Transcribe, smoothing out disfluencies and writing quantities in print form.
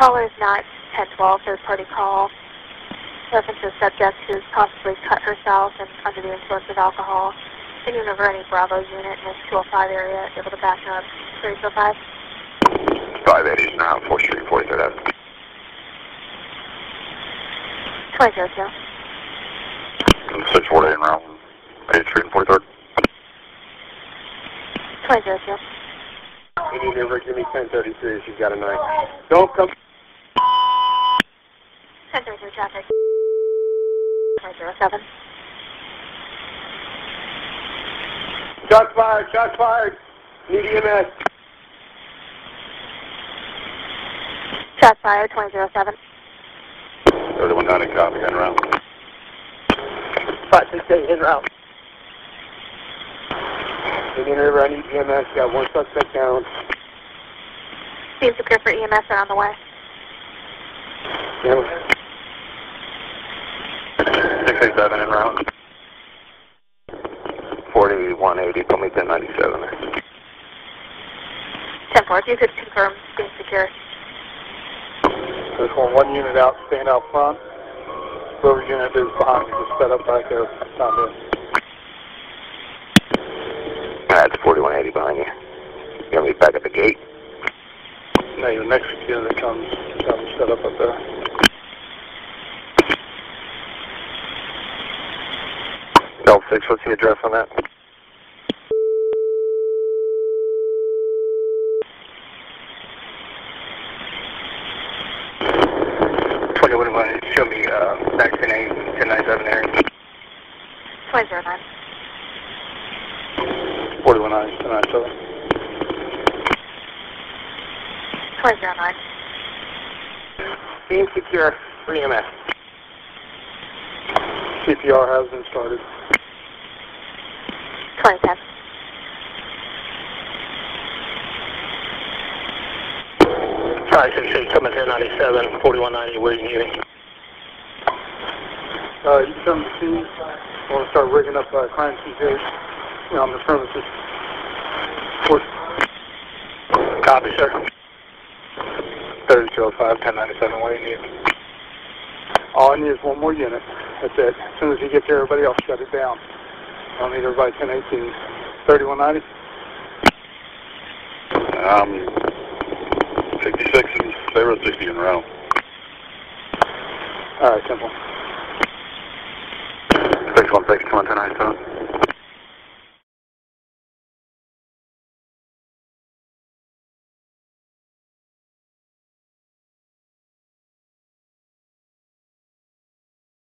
Caller is not 1012, third-party call. References subject who's possibly cut herself and under the influence of alcohol. Thinking over any Bravo unit in this 205 area, able to back up 305. 580 is now 4th Street, 43rd Avenue. 2002. 648 in route 8th Street and 43rd. 2002. You need to give me 1033 if you've got a 9. Don't come. 1033 traffic. 2007. Shots fired, shots fired. Need EMS. Shots fired, 2007. 3190, copy, en route. 568 en route. Indian River, I need EMS. Got one suspect down. Seems to clear for EMS are on the way. Yeah. 687 en route. 4180, put me 1097 there. 10-4, if you could confirm being secure. There's one unit out, staying out front. Whoever unit is behind you, just set up back there. Stop it. That's 4180 behind you. You want me back at the gate? No, your next unit comes set up there. L6, what's the address on that? Show me back 10-8, 1097 there. 2009. 4190, 1097. 2009. Being secure, 3 EMS. CPR has been started. 2010. Alright, 66, coming 1097, 4190, where you need me? You come to see, I want to start rigging up crime scene on the premises. Copy, sir. 3205, 1097, what do you need? All I need is one more unit. That's it. As soon as you get there, everybody else shut it down. I'll need everybody 1018. 3190? 66 and stay road 60 en route. Alright, simple. 616, 1097.